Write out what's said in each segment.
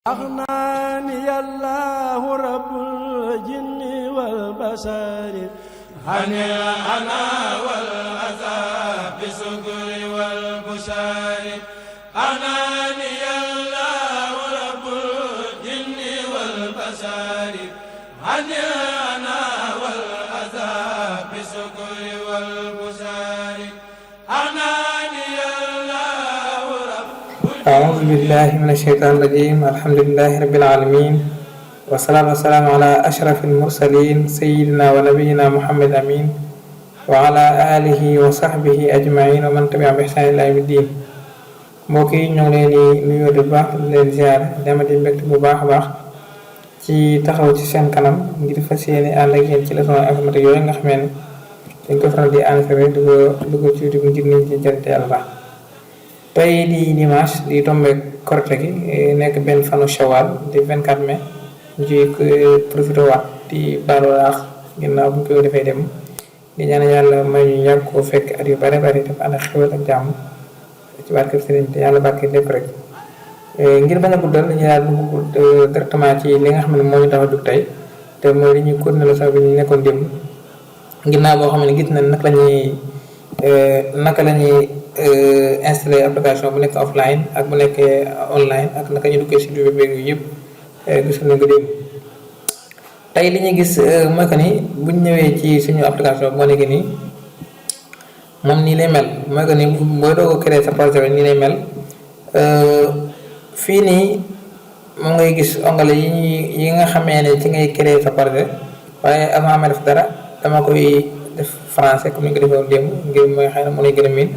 أغناني الله رب الجن والبشر عن الأنا والأذى بالشكر والبشر أغناني الله رب الجن والبشر عن الأنا والأذى بالشكر والبشر أعوذ بالله من الشيطان الرجيم. الحمد لله رب العالمين والصلاة والسلام على أشرف المرسلين سيدنا ونبينا محمد أمين وعلى آله وصحبه أجمعين ومن تبعهم بإحسان إلى يوم الدين. mbokk yi ñoo ngi leen di nuyoo bu baax di leen ziar dama di mbégte bu baax a baax ci taxaw ci seen kanam ngir fas yéene ànd ak yéen ci leçon informatique yooyu nga xamee ne dañ ko faral di enregistré di ko ci YouTube ngir nit ñi jëriñte Yàlla. tey di dimanche di tombé korite gi nekk benn fanu Shawwal di 24 mai ñu ci profité waat di baalu àq ginnaaw bu ñu koy defee dem di ñaan Yàlla may ñu yàgg koo fekk at yu bare bari def ànd ak xéwal ak jàmm ci barke Sëriñ te Yàlla barke lépp rek. ngir bañ a guddal dañuy daal dugg directement ci li nga xam ne moo ñu tax a dugg tey te mooy li ñuy continuer leçon bi ñu nekkoon démb ginnaaw boo xam ne gis nañ naka la ñuy installé application bu nekk offline ak bu nekkee online ak naka ñu duggee si biir beeg yu yëpp gis nañ ko démb. tey li ñuy gis mooy que ni buñ ñëwee ci suñu application moo nekk nii moom nii lay mel mooy que ni booy doog a créer sa projet bi nii lay mel fii nii moom ngay gis onglet yi nga xamee ne ci ngay créer sa projet waaye avant ma def dara dama koy def français comme ni nga ko defee woon démb ngir mooy xëy na mu lay gën a miin.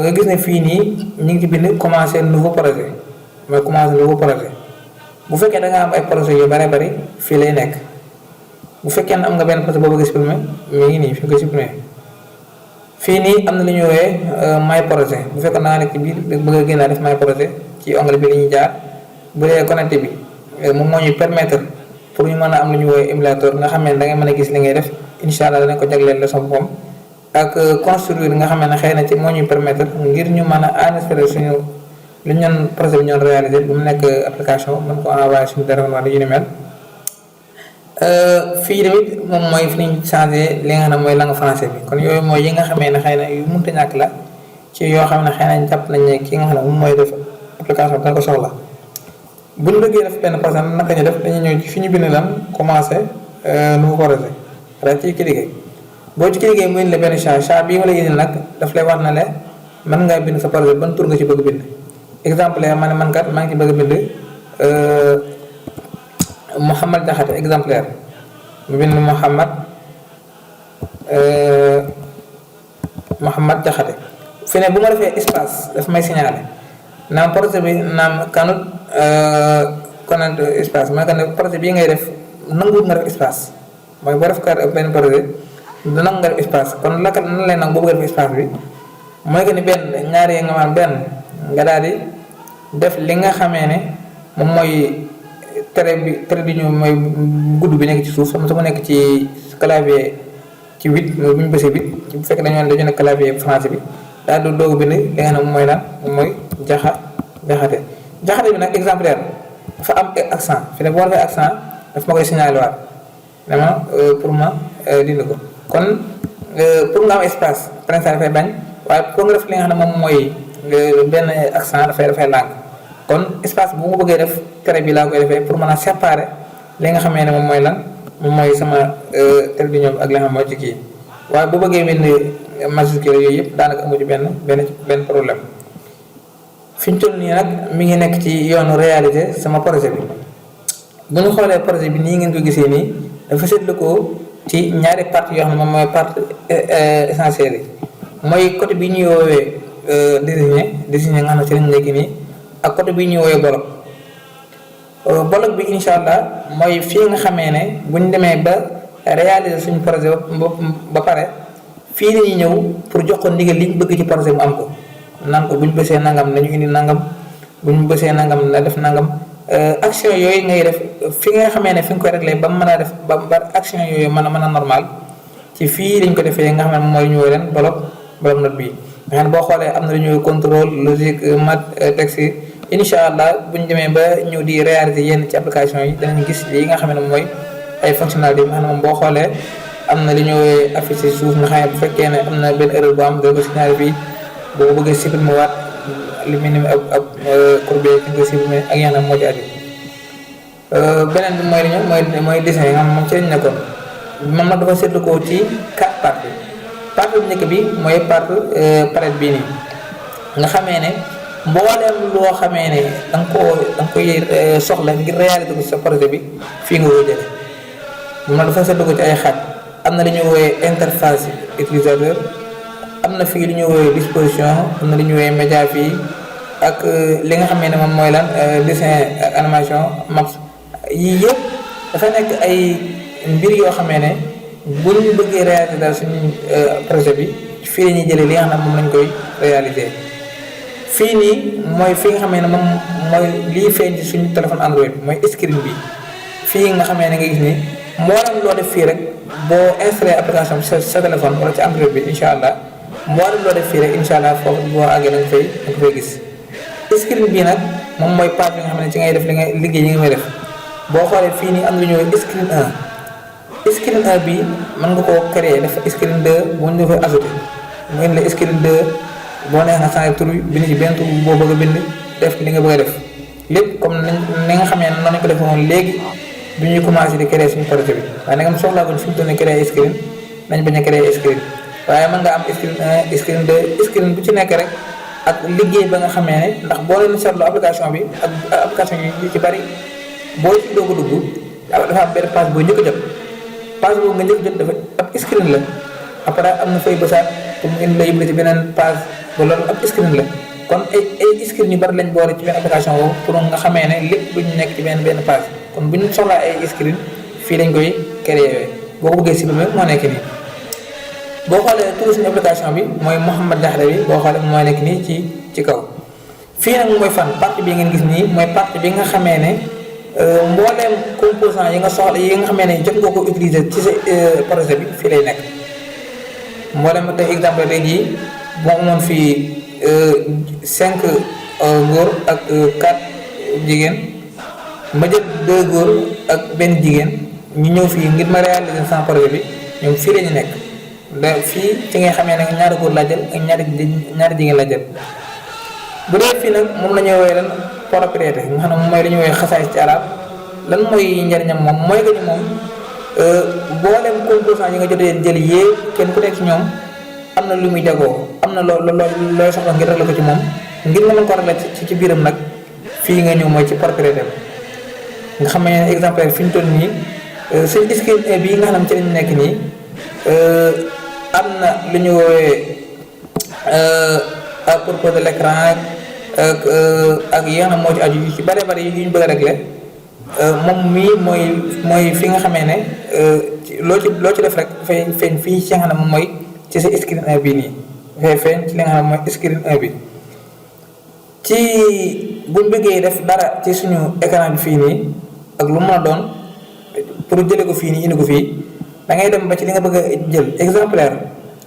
nga gis ne fii nii ñu ngi ci bind commencer nouveau projet mooy commencer nouveau projet bu fekkee da nga am ay projet yu bare bari fii lay nekk bu fekkee ne am nga benn projet boo bëgg a supprimer mi ngi nii fi nga ko supprimer. fii nii am na lu ñuy woowee my projet bu fekkee da nga nekk ci biir bëgg a génn def my projet ci onglet bi la ñuy jaar bu dee connecté bi moom moo ñuy permettre pour ñu mën a am lu ñuy woowee émulateur nga xam ne da ngay mën a gis li ngay def incha allah danañ ko jagleel leçon boppam. ak construire nga xam ne xëy na ci moo ñuy permettre ngir ñu mën a enregistrer suñu lu ñu doon projet bi ñu doon réaliser bu mu nekk application mën ko envoyé suñu téléphone wala yu ni mel. fii tamit moom mooy fi ñu changé li nga xam ne mooy langue français bi kon yooyu mooy yi nga xamee ne xëy na yu mënta ñàkk la ci yoo xam ne xëy na jàpp nañ ne ki nga xam ne moom mooy def application dana ko soxla. bu ñu bëggee def benn projet naka ñu def dañuy ñëw fi ñu bind lan commencé nouveau projet rek ci cliquer. boo ci cliquer mu indi la benn chat bii ma lay indil nag daf lay wax na le mën ngaa bind sa projet ban tur nga ci bëgg bind exemplaire ma ne man kat maa ngi ci bëgg bind Mouhamad Diakhaté exemplaire mu bind Mouhamad Diakhaté fi ne bu ma defee espace daf may signaler naam projet bi naam kanut konant espace mooy que ne projet bii ngay def nanguwut nga def espace mooy boo def kar benn projet dana nga def espace kon naka nan lay nag boo bëgg a def espace bi mooy que ni benn ñaari nga maanaam benn nga daal di def li nga xamee ne moom mooy trait bi ñu mooy gudd bi nekk ci suuf sama mu nekk ci clavier ci 8 mooy bu ñu bësee 8 bu fekkee dañoo nekk clavier français bi daal di doog bind li nga xam ne moom mooy lan moom mooy jaxate bi nag exemplaire dafa am accent fi ne boo defee accent daf ma koy signalé waat dama pour ma dindi ko. kon pour nga am espace prince dafay bañ waaye pour nga def li nga xam ne moom mooy benn accent dafay lànk kon espace bu ma bëggee def trait bi laa koy defee pour mën a séparer li nga xamee ne moom mooy lan moom mooy sama trait bi ñoom ak li nga xam mooy ci kii waaye bu bëggee bind majuscule yooyu yëpp daanaka amu ci benn problème. fi ñu toll nii nag mi ngi nekk ci yoonu réaliser sama projet bi bu ñu xoolee projet bi nii ngeen ko gisee nii dafa seetlu ko ci ñaari parties yoo xam ne moom mooy partie essentielle yi mooy côté bi ñuy woowee désigné nga xam ne ci lañ nekk nii ak côté bi ñuy woowee bloc bi incha allah mooy fii nga xamee ne bu ñu demee ba réaliser suñu projet ba pare fii la ñuy ñëw pour jox ko ndigal li ñu bëgg ci projet mu am ko naan ko bu ñu bësee nangam nañu indi nangam bu ñu bësee nangam na def nangam. action yooyu ngay def fi nga xamee ne fi nga koy réglé ba mu mën a def ba action yooyu mën a normal ci fii lañ ko defee nga xam ne mooy ñu leen bloc note bii nga xam ne boo xoolee am na lu ñuy contrôle logique math texte incha allah buñ demee ba ñëw di réaliser yenn ci application yi danañ gis lii nga xam ne mooy ay fonctionnalité yi nga xam ne moom boo xoolee am na li ñu woowee affiché suuf nga xam ne bu fekkee ne am na benn erreur bu am da ko signalé fii boo bëggee supprimer waat li mel ni ab courbe fi nga ko supprimer ak yeneen moo ci aju. beneen bi mooy li ñu mooy dessin yi nga xam moom ci lañ nekkoon moom nag dafa seetlu ko ci 4 parties partie bu njëkk bi mooy partie palette bii nii nga xamee ne mbooleem loo xamee ne da nga koy soxla ngir réaliser ko sa projet bi fii nga koy jëlee moom nag dafa seetlu ko ci ay xaaj am na li ñuy woowee interface utilisateur am na fii li ñuy woowee disposition am na li ñuy woowee média fii ak li nga xamee ne moom mooy lan dessin ak animation maps yii yëpp dafa nekk ay mbir yoo xamee ne bu ñu bëggee réaliser daal suñu projet bi fii la ñuy jëlee li nga xam ne moom lañ koy réaliser fii nii mooy fi nga xamee ne moom mooy lii feeñ ci suñu téléphone Android mooy screen bi fii nga xamee ne nga gis ni mboolem loo def fii rek boo installé application bi sa téléphone wala ci Android bi incha allah mboolem loo def fii rek incha allah foofu boo àggee da nga fay gis. screen bii nag moom mooy page bi nga xam ne ci ngay def li nga liggéey yi nga may def boo xoolee fii nii am na lu ñuy wax screen 1 screen 1 bii mën nga koo créer def screen 2 boo ñu koy ajouté mu indi la screen 2 boo neex nga changé tur bi bind ci benn tur boo bëgg a bind def li nga bëgg a def lépp comme ni nga xamee ne noonu lañ ko defee woon léegi bi ñuy commencé di créer suñu projet bi waaye nag am soxlaa ko fi mu toll nii créer screen nañ bañ a créer screen waaye mën nga am screen 1 screen 2 screen bu ci nekk rek ak liggéey ba nga xamee ne ndax boo leen seetlu application bi ak application yi ci bari boo ci doog a dugg dafa am benn page boo njëkk a jot page boobu nga njëkk a jot dafa ab screen la après am na fay bësaat pour mu indi la yóbbu ci beneen page ba loolu ab screen la kon ay screen yu bari lañ boole ci benn application boobu pour nga xamee ne lépp lu ñu nekk ci benn page kon bu ñu soxlaa ay screen fii lañ koy créer boo ko bëggee supprimer moo nekk nii. boo xoolee turu suñu application bi mooy Mouhamed Diakhaté bi boo xoolee moo nekk nii ci kaw fii nag mooy fan partie bi ngeen gis nii mooy partie bi nga xamee ne mbooleem composant yi nga soxla yi nga xamee ne jot nga ko utiliser ci sa projet bi fii lay nekk mbooleem tey exemple tey jii boo amoon fii 5 góor ak 4 jigéen ma jël 2 góor ak benn jigéen ñu ñëw fii ngir ma réaliser sama projet bi ñoom fii la ñu nekk da fii ci ngay xamee ne ñaari góor laa jël ak ñaari jigéen laa jël bu dee fii nag moom la ñuy woowee lan propriété nga xam ne moom mooy li ñuy woowee xasaay ci arab lan mooy njariñam moom mooy que ni moom mboolem composant yi nga jotee jël yee kenn ku nekk ci ñoom am na lu muy jagoo am na looy soxla ngir régler ko ci moom ngir nga mën ko régler ci biiram nag fii nga ñëw mooy ci propriété nga xam ne exemple fi ñu toll nii suñu screen bii nga xam ne ci lañu nekk nii am na lu ñu woowee à propos de l'écran ak yi nga xam moo ci aju ci bare bare yi ñu bëgg a régler moom mii mooy fi nga xamee ne loo ci def rek dafay feeñ fii ci nga xam ne moom mooy ci sa screen 1 bii nii dafay feeñ ci li nga xam ne mooy screen 1 bi ci buñ bëggee def dara ci suñu écran bi fii nii ak lu mën a doon pour jëlee ko fii nii indi ko fii da ngay dem ba ci li nga bëgg a jël exemplaire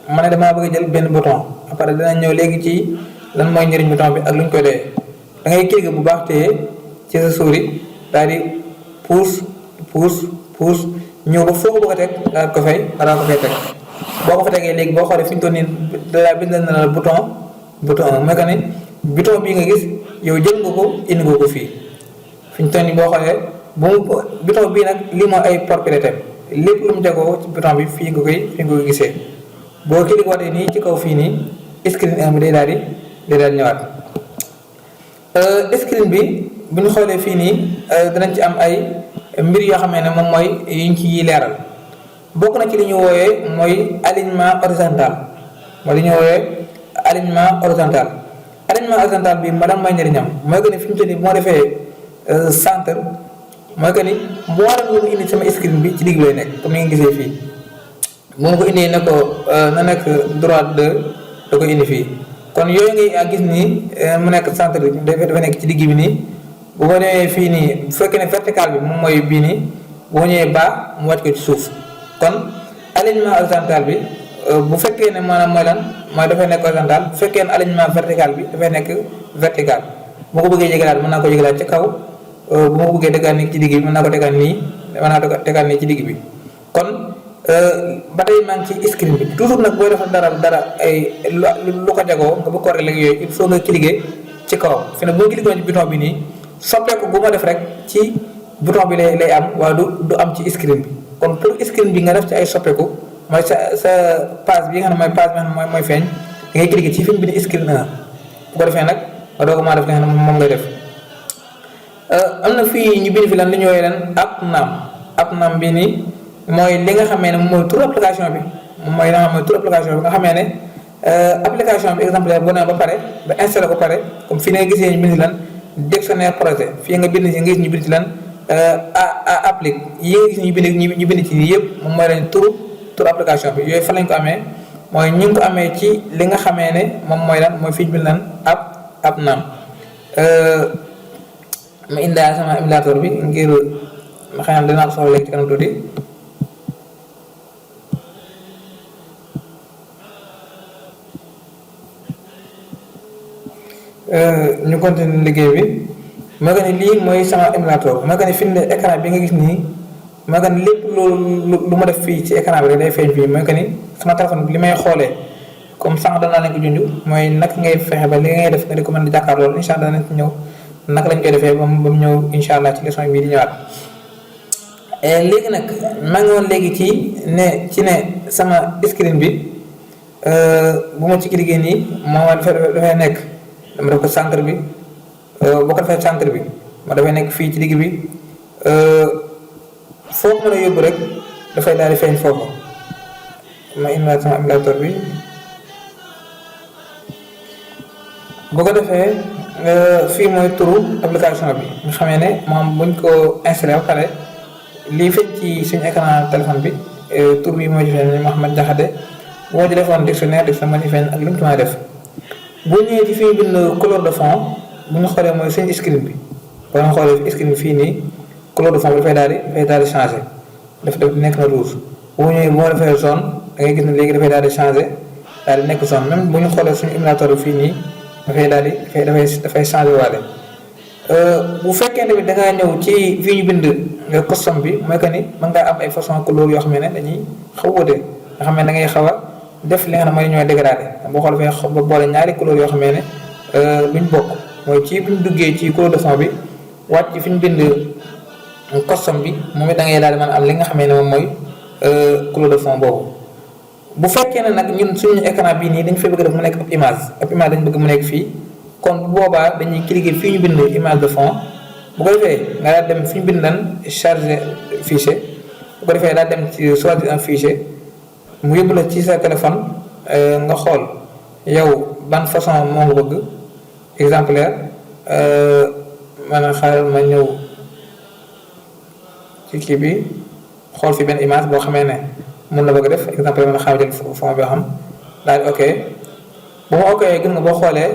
ma ne damaa bëgg a jël benn bouton après dinañ ñëw léegi ci lan mooy njëriñ bouton bi ak lu ñu koy doyee da ngay cliquer bu baax téye ci sa souris daal di pousse ñëw ba foo ko bëgg a teg daal ko fay teg boo ko fa tegee léegi boo xoolee fi ñu toll nii da bindal na la bouton mooy que ni bouton bii nga gis yow jël nga ko indi nga ko fii fi ñu toll nii boo xoolee bouton bii nag lii mooy ay propriété lépp lu mu jagoo ci bouton bi fii nga koy gisee boo cliquer waatee nii ci kaw fii nii screen 1 bi day daal di ñëwaat screen bi bu ñu xoolee fii nii danañ ci am ay mbir yoo xam ne moom mooy yuñ ci leeral bokk na ci li ñu wooyee mooy alignement horizontal mooy li ñu wooyee alignement horizontal bi ma dam mooy njëriñam mooy que ni fi mu toll nii moo defee centre mooy que ni mboolem lu mu indi sama screen bi ci digg lay nekk comme ni nga gisee fii bu ma ko indee ne ko na nekk droite 2 da ko indi fii kon yooyu ngay gis nii mu nekk centre bi dafa nekk ci digg bi nii bu ko demee fii nii bu fekkee ne vertical bi moom mooy bii nii boo ñëwee bas mu wàcc ko ci suuf kon alignement horizontal bi bu fekkee ne maanaam mooy lan mooy dafay nekk horizontal bu fekkee ne alignement vertical bi dafay nekk vertical bu ma ko bëggee jégalaat mën naa ko jégalaat ci kaw bu ma ko bëggee tegaat nii ci digg bi mën naa ko tegaat nii tegaat nii ci digg bi kon ba tey maa ngi ci screen bi toujours nag booy defal dara ay lu ko jagoo nga bëgg ko rek léegi yooyu il faut nga cliquer ci kawam fi ne bu ma cliquer ci bouton bi nii soppeeku bu ma def rek ci bouton bi lay am waaye du am ci screen bi kon pour screen bi nga def ci ay soppeeku mooy sa page bi nga xam ne mooy page bi nga xam ne mooy feeñ da ngay cliquer ci fi ñu bind screen 1 bu ko defee nag nga doog maa def li nga xam ne moom ngay def am na fii ñu bind fi lan li ñu woowee leen app naam bi nii mooy li nga xamee ne mooy tur application bi mooy li nga xam mooy tur application bi nga xamee ne application bi exemplaire boo nee ba pare ba installé ko pare comme fii nga gisee ñu bind lan dictionnaire projet fii nga bind si nga gis ñu bind ci lan applique yi nga gis ñu bind ci yëpp moom mooy leen tur application bi yooyu fan lañ ko amee mooy ñu ngi ko amee ci li nga xamee ne moom mooy lan mooy fii ñu bind lan app naam ma indaale sama émulateur bi ngir ma xam ne dinaa ko soxla léegi ci kanam tuuti ñu continuer liggéey bi moo gën ne lii mooy sama émulateur moo gën ne fi mu ne écran bi nga gis nii moo gën ne lépp lu ma def fii ci écran bi rek day feeñ fii moo gën ni sama téléphone bi li may xoolee comme sànq danaa leen ko junj mooy naka ngay fexe ba li ngay def nga di ko mën di jàkkaar loolu incha allah danañ ci ñëw naka lañ koy defee ba mu ñëw incha allah ci leçon bii di ñëwaat léegi nag maa ngi woon léegi ci ne sama screen bi bu ma ci cliquer nii moom dafay nekk dama def ko centre bi boo ko defee centre bi ma dafay nekk fii ci digg bi foo mën a yóbbu rek dafay daal di feeñ foofu ma indiwaat sama émulateur bi boo ko defee fii mooy turu application bi nga xamee ne moom buñ ko installé ba pare lii feeñ ci suñu écran téléphone bi tur bi mooy ci feeñ Mouhamed Diakhaté boo ci defoon dictionnaire moo ci feeñ ak lu ñu ci mën a def boo ñëwee ci fi ñu bind couleur de fond bu ñu xoolee mooy suñu screen bi boo ñu xoolee screen bi fii nii couleur de fond bi dafay daal di changé daf nekk na rouge boo ñëwee boo defee zone da ngay gis ne léegi dafay daal di changé daal di nekk zone même bu ñu xoolee suñu émulateur bi fii nii dafay changé waale bu fekkee tamit da ngaa ñëw ci fii ñu bind custom bi mooy que ni mën ngaa am ay façon couleur yoo xam ne dañuy xaw a wute nga xam ne da ngay xaw a def li nga xam ne ñooy dégradé boo xoolee dafay ba boole ñaari couleur yoo xam ne duñ bokk mooy ci bu ñu duggee ci couleur de fond bi wàcc fi ñu bind custom bi moom it da ngay daal di mën a am li nga xam ne moom mooy couleur de fond boobu. bu fekkee ne nag ñun suñu écran bii nii dañ fay bëgg def mu nekk ab image dañ bëgg mu nekk fii kon bu boobaa dañuy cliquer fii ñu bind image de fond bu ko defee nga daal dem fi ñu bind lan charger fichier bu ko defee daal dem ci choisir un fichier mu yóbbu la ci sa téléphone nga xool yow ban façon moo nga bëgg exemplaire maanaam xaaral ma ñëw ci kii bi xool fi benn image boo xamee ne mun na bëgg def exemple man xam jël fond bi xam daal di ok bu ma ok gën nga boo xoolee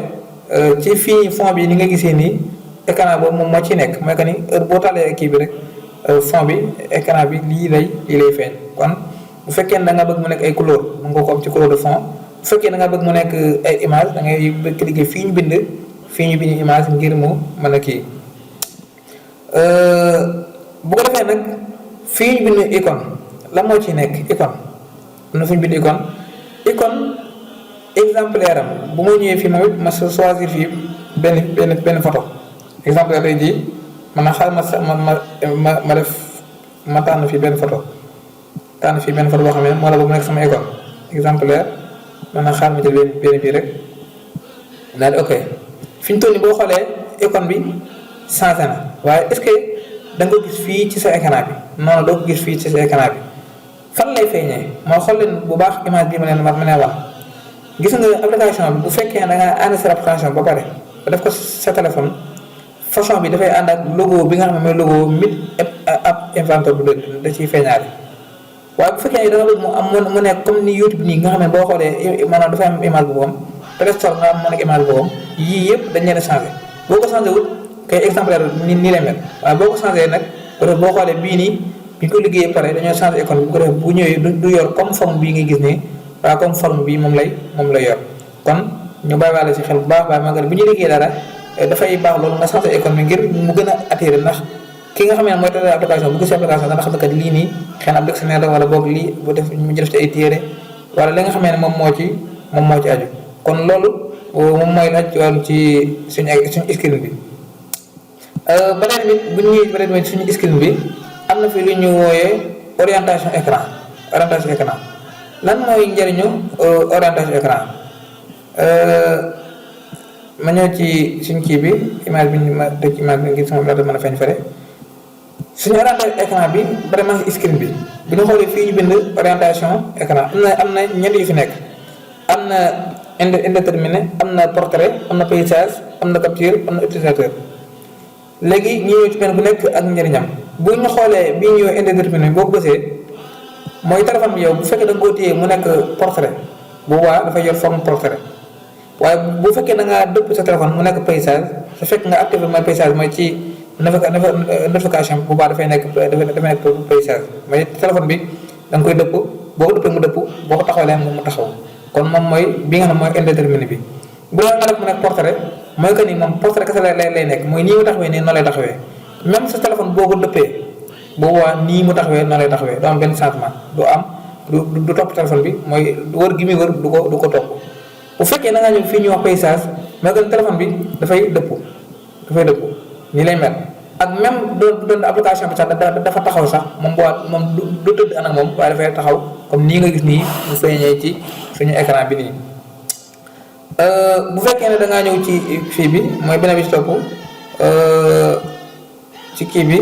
ci fii fond bi ni nga gisee nii écran boobu moom moo ci nekk mooy que ni heure boo taalee kii bi rek fond bi écran bi lii lay feeñ kon bu fekkee ne da nga bëgg mu nekk ay couleur mën nga ko am ci couleur de fond bu fekkee da nga bëgg mu nekk ay image da ngay cliquer fii ñu bind image ngir mu mën a kii bu ko defee nag fii ñu bind icône la moo ci nekk icône am na fu ñu bind icône exemplaire am bu ma ñëwee fii moom it ma choisir fii benn photo exemplaire tey jii man na xaaral ma def ma tànn fii benn photo boo xam ne moo la ba mu nekk sama icône exemplaire man na xaaral ma jël benn bii rek daal di ok fi ñu toll nii boo xoolee icône bi changé na waaye est-ce que da nga ko gis fii ci sa écran bi noonu doo ko gis fii ci sa écran bi fan lay feeñee mooy xool leen bu baax image bii ma leen wax gis nga application bi bu fekkee da nga enregistré application ba pare ba def ko sa téléphone façon bi dafay ànd ak logo bi nga xam ne mooy logo mit app inventor bi da ciy feeñaale waaye bu fekkee da nga bëgg mu am mu nekk comme ni YouTube nii nga xam ne boo xoolee maanaam dafay am image boobu am Play Store nga am mu nekk image boobu yii yëpp dañ leen a changé boo ko changé wut kay exemplaire nii lay mel waaye boo ko changé nag peut-être boo xoolee bii nii bi ñu ko liggéeyee pare dañoo changé icône bi bu ko def bu ñëwee du yor comme forme bii ngay gis nii waaye comme forme bii moom lay yor kon ñu bàyyiwaale ci xel bu baax baax maa ngi bu ñu liggéey dara dafay baax loolu nga changer icône bi ngir mu gën a attiré ndax ki nga xam ne mooy tëddee application bu gisee application dana xam ne kat lii nii xëy na ab dictionnaire la wala boog lii bu def mu def ci ay téere wala li nga xam ne moom moo ci aju kon loolu moom mooy laaj ci wàllu ci suñu screen bi. beneen bi bu ñu ñëwee beneen bi suñu screen bi am na fi lu ñu wooyee orientation écran lan mooy njëriñu orientation écran ma ñëw ci suñ kii bi image bi ma teg ci image bi ngir sama laata mën a feeñ fere suñu orientation écran bi vraiment screen bi bu ñu xoolee fii ñu bind orientation écran am na ñeent yu fi nekk am na indéterminé am na portrait am na paysage am na capture am na utilisateur léegi ñu ñëw ci benn bu nekk ak njëriñam bu ñu xoolee bii ñëw indéterminé boo ko bësee mooy téléphone bi yow bu fekkee da nga koo téye mu nekk portrait bu boobaa dafay yor forme portrait waaye bu fekkee da ngaa dëpp sa téléphone mu nekk paysage su fekk nga activé mooy paysage mooy ci notification bu baax dafay nekk paysage mooy téléphone bi da nga koy dëpp boo ko dëppee mu dëpp boo ko taxawalee mu taxaw kon moom mooy bi nga xam mooy indéterminé bi bu dee nga def mu nekk portrait mooy que ni moom portrait kese lay nekk mooy nii mu taxawee nii noonu lay taxawee même sa téléphone boo ko dëppee bu boobaa nii mu taxawee noonu lay taxawee du am benn changement du topp téléphone bi mooy wër gi muy wër du ko topp bu fekkee da ngaa ñëw fii ñuy wax paysage mooy que téléphone bi dafay dëpp nii lay mel ak même doon application bi sax dafa taxaw sax moom du tëdd ànd ak moom waaye dafay taxaw comme nii nga gis nii mu feeñee ci suñu écran bi nii. bu fekkee ne da ngaa ñëw ci fii bi mooy beneen bi ci topp ci kii bi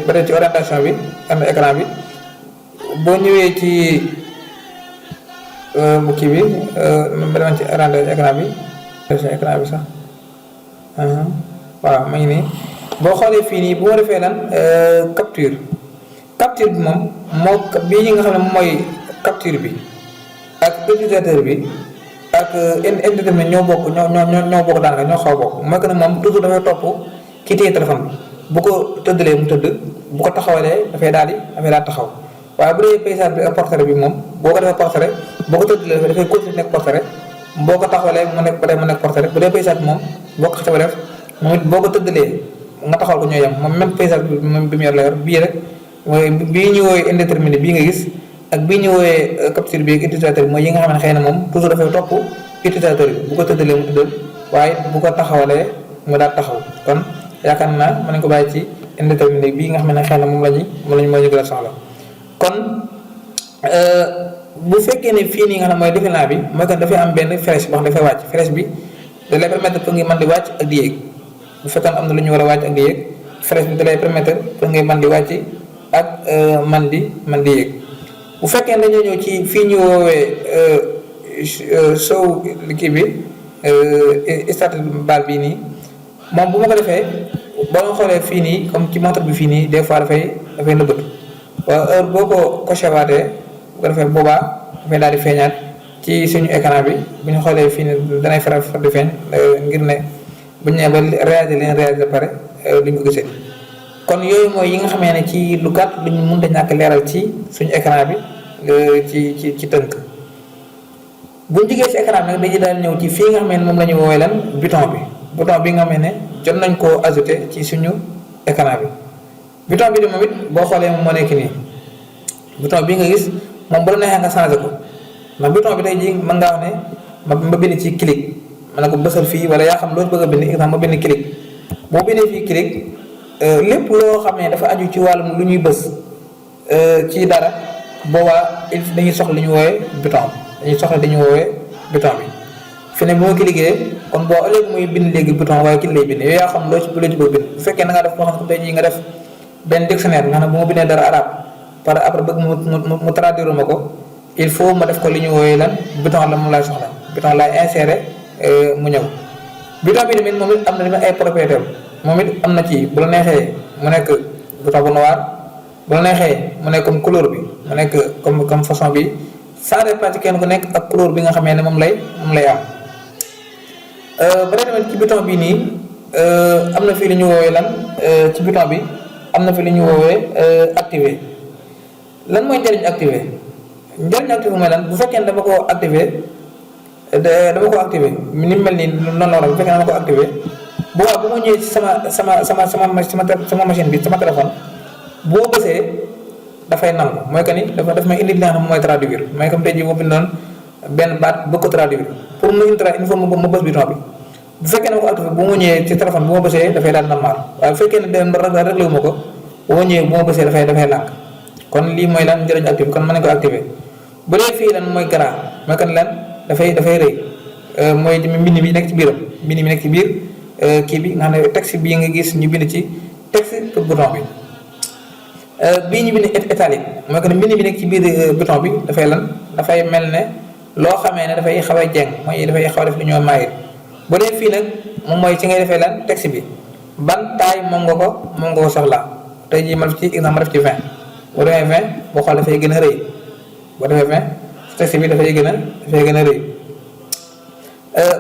peut-être ci orientation bi am écran bi boo ñëwee ci kii bi beneen ci orientation écran bi sax waaw ma ngi nii boo xoolee fii nii bu ma defee lan capture bi moom bii ñi nga xam ne moom mooy capture bi ak utilisateur bi ak indéterminé ñoo bokk daanaka ñoo xaw a bokk mooy que ne moom toujours dafay topp kii téye téléphone bi bu ko tëddalee mu tëdd bu ko taxawalee dafay daal taxaw waaye bu dee paysage bi ak portrait bi moom boo ko defee portrait boo ko tëddalee dafay continuer nekk portrait boo ko taxawalee mu nekk portrait bu dee paysage bi moom boo ko xasee ba def moom it boo ko tëddalee nga taxawal ko ñooy yem moom même paysage bi bi mu yor la yor bii rek mooy bii ñu woowee indéterminé bii nga gis ak bii ñu woowee capture bi ak utilisateur bi mooy yi nga xam ne xëy na moom toujours dafay topp utilisateur bi bu ko tëddalee mu tëddal waaye bu ko taxawalee mu daal taxaw kon yaakaar naa mën nañu ko bàyyi ci indéterminé bii nga xam ne xëy na moom lañu moo ñu gën a soxla kon bu fekkee ne fii nii nga xam ne mooy défilant bi mooy que dafay am benn flèche boo xam dafay wàcc flèche bi da lay permettre pour nga mën di wàcc ak di yéeg bu fekkoon am na lu ñu war a wàcc ak di yéeg flèche bi da lay permettre pour ngay mën di wàcc ak man di yéeg bu fekkee ne dañoo ñëw ci fii ñu woowee show kii bi start baal bii nii moom bu ma ko defee boo nga xoolee fii nii comme ci montre bi fii nii des fois dafay nëbbatu waaw heure boo ko coché waatee bu ko defee boobaa dafay daal di feeñaat ci suñu écran bi bu ñu xoolee fii nii danay faral di feeñ ngir ne bu ñu nee ba réaliser pare duñ ko gisee kon yooyu mooy yi nga xamee ne ci lu gàtt lu ñu mënut a ñàkk leeral ci suñu écran bi ci tënk bu ñu jigee ci écran bi nag dañuy daal ñëw ci fii nga xamee ne moom la ñu woowee lan bouton bi nga xamee ne jot nañ koo ajouté ci suñu écran bi bouton bi de moom it boo xoolee moom moo nekk nii bouton bi nga gis moom bu la neexee nga changé ko ndax bouton bi tey jii mën ngaa wax ne ma bind ci clic ma ne ko bësal fii wala yaa xam loo bëgg a bind exemple ma bind clic boo bindee fii clic lépp loo xam ne dafa aju ci wàllum lu ñuy bës ci dara boobaa dañuy soxla li ñu woowee bouton bi fi ne bu ma cliquer kon boo ëllëg muy bind léegi bouton waaye clic lay bind yooyu yaa xam loo ci bëgg bind bu fekkee da nga def boo xam ne tey jii nga def benn dictionnaire nga xam ne bu ma bindee dara arabe par après bëgg mu traduire ma ko il faut ma def ko li ñu woowee lan bouton la moom laay soxla bouton laay insérer mu ñëw bouton bi tamit moom it am na tamit ay propriété moom it am na ci bu la neexee mu nekk bouton bu noir bu la neexee mu nekk comme couleur bi mu nekk comme façon bi ça dépend ci kenn ku nekk ak couleur bi nga xamee ne moom lay am ba tamit ci bouton bi nii am na fii li ñu woowee lan ci bouton bi am na fi li ñu woowee activer lan mooy njëriñ activer mooy lan bu fekkee ne dama ko activer ni mu mel nii noonu la war bu fekkee ne dama ko activer bu ma ñëwee ci sama machine bi sama téléphone boo bësee dafay nangu mooy que ni daf may indi li nga xam mooy traduire mooy comme tey jii boo bindoon benn baat bëgg ko traduire pour mu indi il faut ma bës bouton bi bu fekkee ne ma ko activé bu ma ñëwee ci téléphone bu ma bësee dafay daal normal waaye bu fekkee ne réglé wu ma ko bu ma ñëwee bu ma bësee dafay lànk kon lii mooy lan njëriñ activé kon mën nañu ko activé bu dee fii lan mooy grand mooy que ni lan dafay rëy mooy mbind mi nekk ci biiram mbind mi nekk ci biir kii bi nga xam ne texte bii nga gis ñu bind ci texte pour bouton bi bii ñu bind italique mooy que ne mbind bi nekk ci biir bouton bi dafay lan dafay mel ne loo xamee ne dafay xaw a jeng mooy dafay xaw a def lu ñoo maayit bu dee fii nag moom mooy ci ngay defee lan texte bi ban taille moom nga ko soxla tey jii ma def ci exemple ma def ci 20 boo defee 20 boo xool dafay gën a rëy boo defee 20 texte bi dafay gën a rëy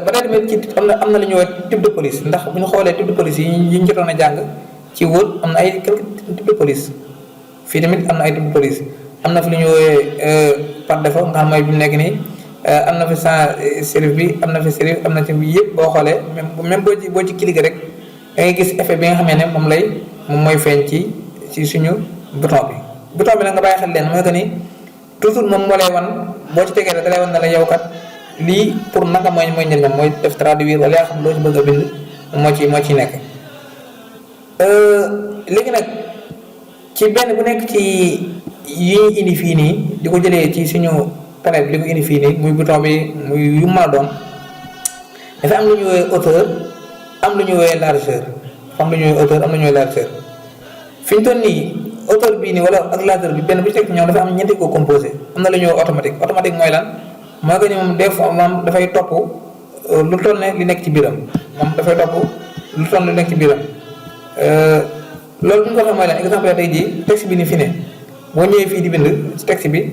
ba tey tamit ci am na lu ñuy wax type de police ndax bu ñu xoolee type de police yi ñu jotoon a jàng ci Word am na ay quelques type de police fii tamit am na ay type de police am na fi lu ñu woowee par défaut nga xam mooy bi mu nekk nii am na fi sans serif bi am na fi serif am na ci yëpp boo xoolee même boo ci cliquer rek da ngay gis effet bi nga xamee ne moom mooy feeñ ci suñu bouton bi nag nga bàyyi xel leen mooy que ni toujours moom moo lay wan boo ci tegee rek da lay wan ne la yow kat lii pour naka mooy njëriñam mooy def traduire wala yaa xam loo ci bëgg a bind moo ci nekk léegi nag ci benn bu nekk ci yi ñu indi fii nii di ko jëlee ci suñu panel bi di ko indi fii nii muy bouton bi muy yu mën a doon dafa am lu ñu woowee hauteur am lu ñu woowee largeur am lu ñu woowee hauteur am lu ñu woowee largeur fi ñu toll nii hauteur bii nii wala ak largeur bi benn bu ci nekk ñoom dafa am ñeenti ko composé am na lu ñu woowee automatique mooy lan mooy que ni moom des fois moom dafay topp lu toll ne li nekk ci biiram moom dafay topp lu toll ne li nekk ci biiram loolu bu ñu ko waxee mooy lan exemple tey jii texte bi ni fi ne boo ñëwee fii di bind ci texte bi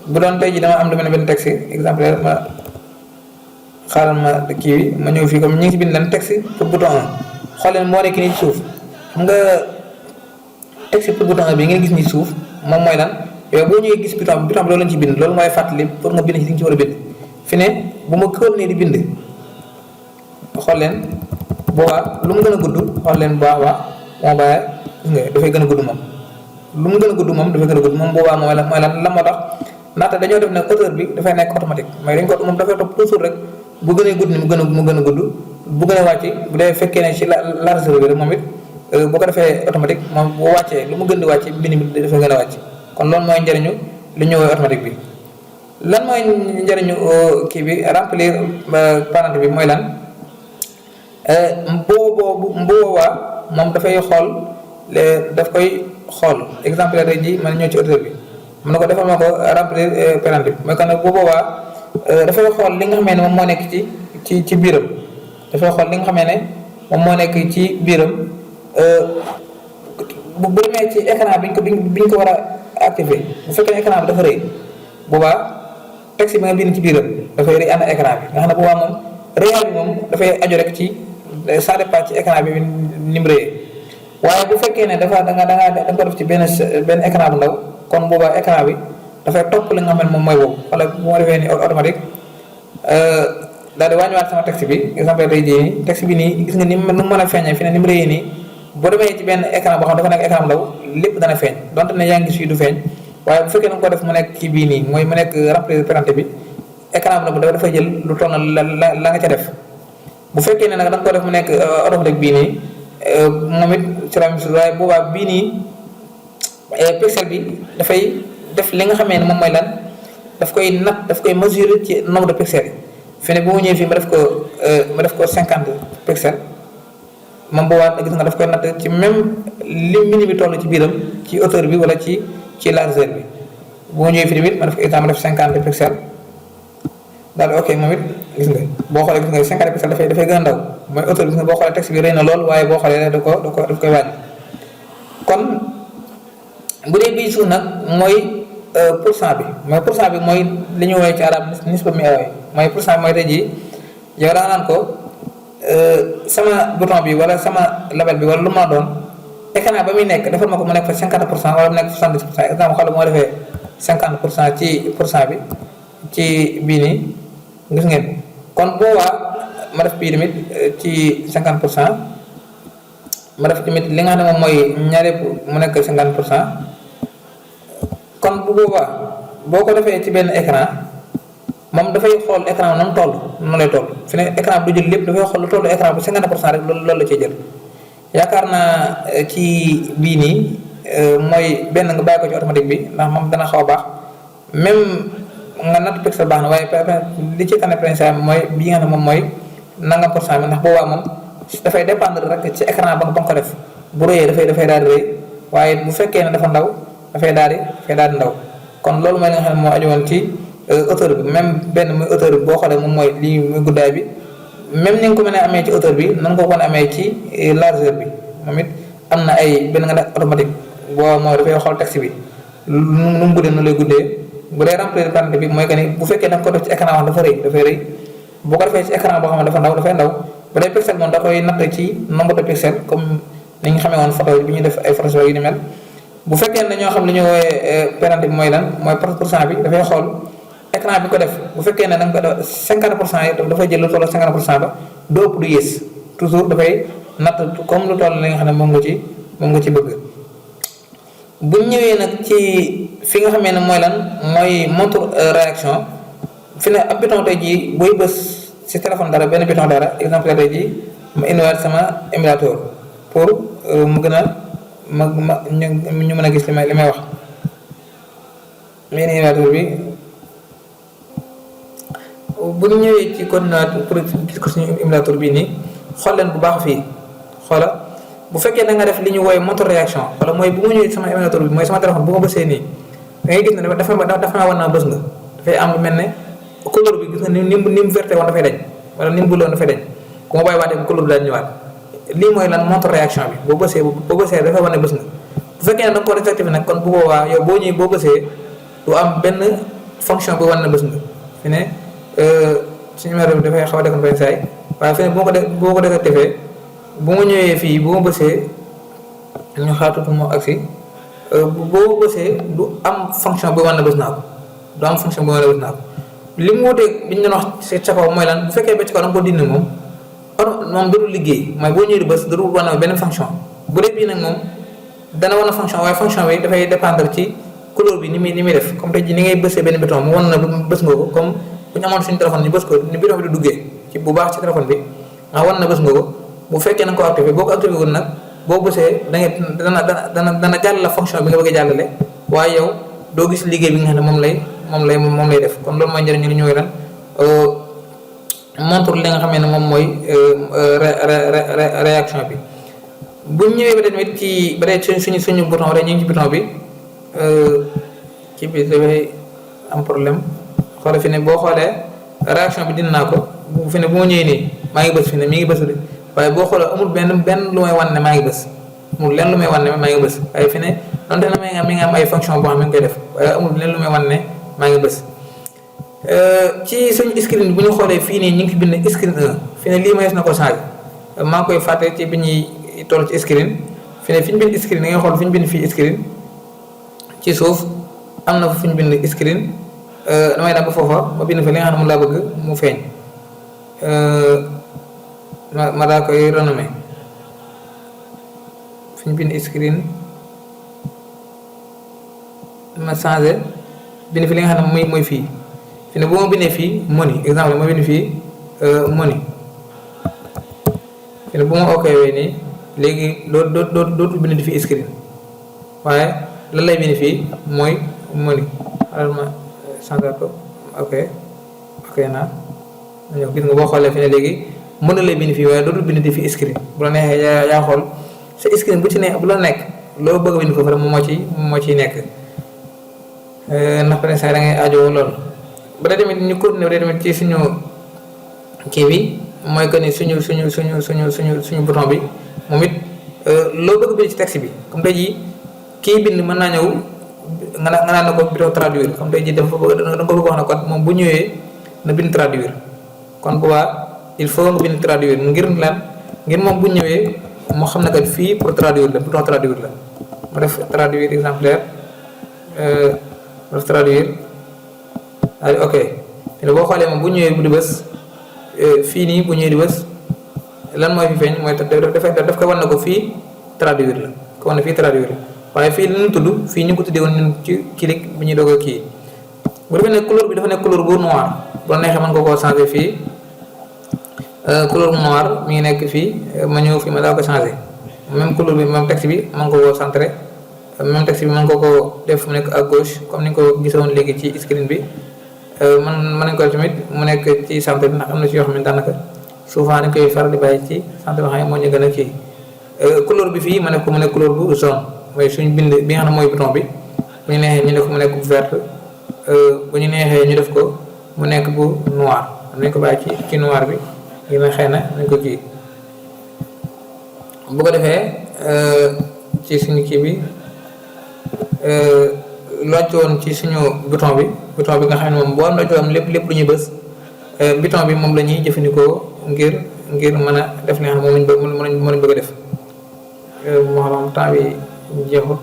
bu doon tey jii dama am lu mel ne benn texte exemple ma xaaral ma kii bi ma ñëw fii comme ñu ngi ci bind lan texte pour bouton 1 xool leen moo nekk nii ci suuf xam nga texte pour bouton 1 bi ngeen gis nii suuf moom mooy lan yow boo ñëwee gis bouton bi loolu lañ ci bind loolu mooy fàttali pour nga bind ci li nga ci war a bind fi ne bu ma continuer di bind xool leen boobaa lu mu gën a gudd xool leen boobaa moo bàyyi gis nga dafay gën a gudd moom lu mu gën a gudd moom dafay gën a gudd moom boobaa mooy lan lan moo tax ndaxte dañoo def ne hauteur bi dafay nekk automatique mais dañ ko moom dafay topp toujours rek bu gënee gudd ni mu gën a gudd bu gën a wàcc bu dee fekkee ne ci largeur bi rek moom it boo ko defee automatique moom bu wàccee lu mu gën di wàcc bind bi dafay gën a wàcc kon loolu mooy njëriñu li ñu woowee automatique bi lan mooy njëriñu kii bi remplir parenthèse bi mooy lan boobaa moom dafay xool daf koy xool exemple rek ji man ñëw ci auteur bi mën na ko defal ma ko remplir parenthèse bi mooy que nag bu boobaa dafay xool li nga xamee ne moom moo nekk ci biiram dafay xool li nga xamee ne moom moo nekk ci biiram bu demee ci écran biñ ko war a activé bu fekkee écran bi dafa rëy boobaa texte bi nga bind ci biiram dafay rëy ànd écran bi nga xam ne boobaa moom rëyaay bi moom dafay aju rek ci ça dépend ci écran bi ni mu rëyee waaye bu fekkee ne da nga ko def ci benn écran bu ndaw kon boobaa écran bi dafay topp li nga xam ne moom mooy boobu wala bu ma defee ni automatique daal di wàññiwaat sama texte bi exemple tey jii nii texte bi nii gis nga ni mu mën a feeñee fi ne ni mu rëyee nii boo demee ci benn écran boo xam dafa nekk écran bu ndaw lépp dana feeñ donte ne yaa ngi gis fii du feeñ waaye bu fekkee na nga ko def mu nekk kii bii nii mooy mu nekk remplir parenthèse bi écran bu ndaw dafay jël lu toll la nga ca def bu fekkee ne nag da nga ko def mu nekk automatique bii nii moom it ci la même chose waaye boobaa bii nii pixel bi dafay def li nga xamee ne moom mooy lan daf koy mesurer ci nombre de pixels yi fi ne bu mu ñëwee fii ma def ko 50 pixels moom boobaa gis nga daf koy natt ci même li mini bi toll ci biiram ci hauteur bi wala ci largeur bi bu mu ñëwee fii tamit ma def ko exemple def 50 pixels daal ok moom it gis nga boo xoolee gis nga 50 pixels dafay gën a ndaw mooy hauteur bi gis nga boo xoolee texte bi rëy na lool waaye boo xoolee daf koy wàññi kon bu dee bii suuf nag mooy pourcent bi mooy li ñu woowee ci arab nisba mi'awiyya mooy pourcent bi mooy tey jii yow daa naan ko sama bouton bi wala sama label bi wala lu ma doon écran ba muy nekk defal ma ko mu nekk fa 50% wala mu nekk 70% exemple xool moo defee 50% ci pourcent bi ci bii nii gis ngeen kon boobaa ma def bii tamit ci 50%, ma def tamit li nga xam ne moom mooy ñaar yëpp mu nekk 50%. kon bu boobaa boo ko defee ci benn écran moom dafay xool écran bi na mu toll noonu lay toll fi ne écran bi du jël lépp dafay xool lu toll écran bi 50% rek loolu la ciy jël. yaakaar naa ci bii nii mooy benn nga bàyyi ko ci automatique bi ndax moom dana xaw a baax même nga natt pixel baax na waaye li ci tane principal mooy bii nga xam ne moom mooy nangam % bi ndax boobaa moom dafay dépendre rek ci écran ba nga ko def bu rëyee dafay daal di rëy waaye bu fekkee ne dafa ndaw dafay daal di ndaw. kon loolu mooy li nga xam ne moo aju woon ci hauteur bi même benn muy hauteur bi boo xoolee moom mooy lii muy guddaay bi même ni nga ko mën a amee ci hauteur bi nan nga ko mën a amee ci largeur bi moom it am na ay benn nga def automatique boo mooy dafay xool texte bi nu mu guddee nu lay guddee bu dee remplir parenthèse bi mooy que ni bu fekkee da nga ko def ci écran wax dafay rëy boo ko defee ci écran boo xam ne dafa ndaw dafay ndaw bu dee pixel moom da koy natt ci nombre de pixel comme ni ñu xamee woon photo bi ñuy def ay photos yu ni mel. bu fekkee ne ñoo xam li ñu woowee parenthèse bi mooy lan mooy % bi dafay xool écran bi ko def bu fekkee ne da nga ko def 50% yi dafay jël lu toll 50% ba du ëpp du yées toujours dafay natt comme lu toll li nga xam ne moom nga ci bëgg. bu ñëwee nag ci fi nga xamee ne mooy lan mooy montre réaction fi ne ab bouton tey jii booy bës si téléphone dara benn bouton dara exemple tey jii ma indiwaat sama émulateur pour mu gën a ñu mën a gis li may wax meen émulateur bi bu ñu ñëwee ci coordinateur pour gis ko suñu émulateur bii nii xool leen bu baax fii xoola bu fekkee da nga def li ñu woowe montre réaction wala mooy bu ma ñëwee sama émulateur bi mooy sama téléphone bu ma bësee nii da ngay gis ne dafa naa war naa bës nga dafay am lu mel ne couleur bi gis nga ni mu verte woon dafay dañ wala ni mu buloon dafay dañ bu ma bàyyi waatee bu couleur bi daal ñëwaat lii mooy lan montre réaction bi boo bësee dafay wane bës nga bu fekkee ne da nga ko désactivé nag kon bu boobaa yow boo ñëwee boo bësee du am benn fonction bu wane na bës nga fi ne suñu numéro bi dafay xaw a dekkoon benn saay waaye fi ne boo ko désactivé bu ma ñëwee fii bu ma bësee ñu xaatutu moo agsi boo bësee du am fonction bu wane na bës naa ko du am fonction bu wane na bës naa ko li mu wuteeg bi ñu doon wax ci kaw mooy lan bu fekkee ba ci kaw da nga ko dindi moom dootul liggéey mooy boo ñëwee di bës dootul wane benn fonction bu dee bii nag moom dana wane fonction waaye fonction bi dafay dépendre ci couleur bi ni muy def comme tey jii ni ngay bësee benn bouton mu wan na bës nga ko comme bu ñu amoon suñu téléphone ñu bës ko ni bouton bi di duggee ci bu baax ci téléphone bi nga wan na bës nga ko bu fekkee na nga ko activé boo ko activé woon nag boo bësee dana jàll la fonction bi nga bëgg a jàllale waaye yow doo gis liggéey bi nga xam ne moom lay def kon loolu mooy njëriñ li ñëwee lan montre li nga xam ne moom mooy réaction bi. bu ñëwee ba tamit ci ba tey suñu bouton rek ñu ngi ci bouton bi ci biir dafay am problème xoolal fi ne boo xoolee réaction bi dindi naa ko bu fi ne bu ma ñëwee nii maa ngi bës fi ne mi ngi bës de waaye boo xoolee amul benn lu may wan ne maa ngi bës amul lenn lu may wan ne maa ngi bës waaye fi ne donte na mi nga am ay fonction boo xam ne mi ngi koy def waaye amul lenn lu may wan ne maa ngi bës. ci suñu screen bu ñu xoolee fii nii ñu ngi fi bind screen 1 fi ne lii ma na ko changé maa ngi koy fàtte ci bi ñuy toll ci screen fi ne fi ñu bind screen da ngay xool fi ñu bind fii screen ci suuf am na fi ñu bind screen damay dem ba foofa ma bind fa li nga xam ne moom laa bëgg mu feeñ ma daa koy renommé fi ñu bind screen ma changé bind fi li nga xam ne mooy fii fi ne bu ma bindee fii money exemple ma bind fii money fi ne bu ma ok wee nii léegi loolu dootul bind fii screen waaye lan lay bind fii mooy money xaaral ma changé ko ok naa ñëw gis nga boo xoolee fi ne léegi mën na lay bind fii waaye dootul bind fii screen bu la neexee yaa xool sa screen bu ci ne bu la nekk loo bëgg a bind foofu rek moom moo ciy nekk ndax peut être da ngay aajo loolu. ba tey tamit ñu continuer ba tey tamit ci suñu kii bi mooy que ni suñu bouton bi moom it loo bëgg bind ci texte bi comme tey jii kii bind mën naa ñëw nga naan na ko bouton traduire comme tey jii da nga ko bëgg wax na kon moom bu ñëwee na bind traduire kon bu baax il faut nga bind traduire ngir moom bu ñëwee moo xam ne que fii pour traduire la bouton traduire la ma def traduire exemplaire ma def traduire ok te boo xoolee moom bu ñëwee bu di bës fii nii bu ñëwee di bës lan mooy fi feeñ mooy daf ko wan na ko fii traduire la ko wan na fii traduire la waaye fii li ñu tudd fii ñu ko tuddee woon ñun ci clic bi ñuy doog a kii bu defee ne couleur bi dafa nekk couleur bu noir bu la neexee mën nga koo changer fii couleur bu noir mi ngi nekk fii ma ñëw fii ma daa ko changer même couleur bi même texte bi mën nga koo centrer même texte bi mën nga koo def mu nekk à gauche comme ni nga ko gisoon léegi ci screen bi mën nañ ko tamit mu nekk ci centre bi ndax am na ci yoo xam ne daanaka souvent dañ koy faral di bàyyi ci centre bi xam ne moo ñu gën a kii couleur bi fii ma ne ko mu nekk couleur bu jaune mooy suñu bind bi nga xam ne mooy bouton bi bu ñu neexee ñu def ko mu nekk bu vert bu ñu neexee ñu def ko mu nekk bu noir nañ ko bàyyi ci noir bi ngir na xëy na nañ ko kii bu ko defee ci suñu kii bi locc woon ci suñu bouton bi nga xam ne moom boo locc am lépp lu ñuy bës bouton bi moom la ñuy jëfandikoo ngir mën a def li nga xam ne moom lañ bëgg a def moo xam temps bi jeexul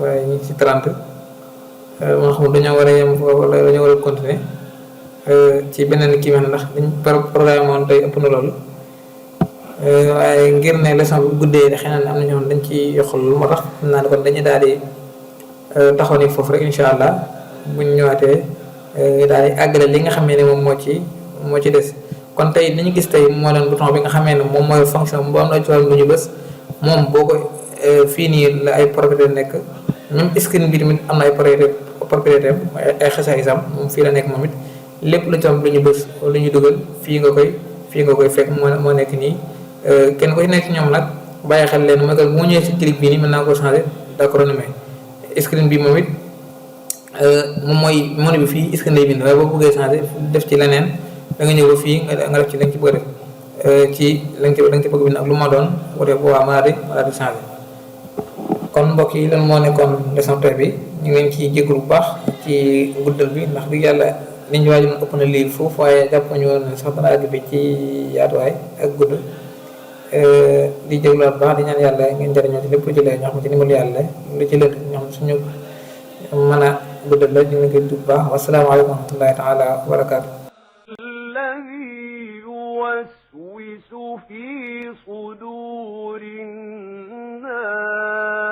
waaye ñu ci 30 moo xam dañoo war a yem foofu wala dañoo war a continuer ci beneen kii bi ndax dañ programme woon tey ëpp na loolu waaye ngir ne leçon bu guddee xëy na am na ñoo xam dañ ci yokkul moo tax xam naa ne kon dañuy daal di taxaw ni foofu rek incha allah buñ ñëwaatee daal di àggale li nga xam ne moom moo ci des kon tey li ñu gis tey moo leen bouton bi nga xamee ne moom mooy fonction boo am na ci wàllu lu ñu bës moom boo ko fii nii la ay propriété nekk même screen bi tamit am na ay propriété ay xesaayisam moom fii la nekk moom it lépp lu ci am lu ñu bës lu ñu dugal fii nga koy fekk moo nekk nii kenn ko ci nekk ñoom nag bàyyi xel leen mooy que bu ñëwee si clic bii nii mën naa ko changer d'accord mais screen bi moom it moom mooy menu bi fii screen lay bind waaye boo bëggee changer def ci leneen da nga ñëw ba fii nga def ci la nga ci bëgg a def ci la nga ci bëgg bind ak lu ma doon bu dee boobaa ma daal di changer kon mbokk yi lan moo nekkoon leçon tey bi ñu ngi leen ciy jégalu bu baax ci guddal bi ndax dëgg yàlla li ñu waaj ëpp na lii foofu waaye jàpp ñu woon sax dana àgg bi ci yaatuwaay ak gudd di jégaluwaat baax di ñaan yàlla ngeen jëriñoo ci lépp lu ci lee ñoo xam ci ndimbal yàlla lu ci lënt ñoo xam suñu mën a guddal la ñu ngi koy dugg baax wasalaamaaleykum wa rahmatullahi taala wa barakaatu. يوسوس في صدور الناس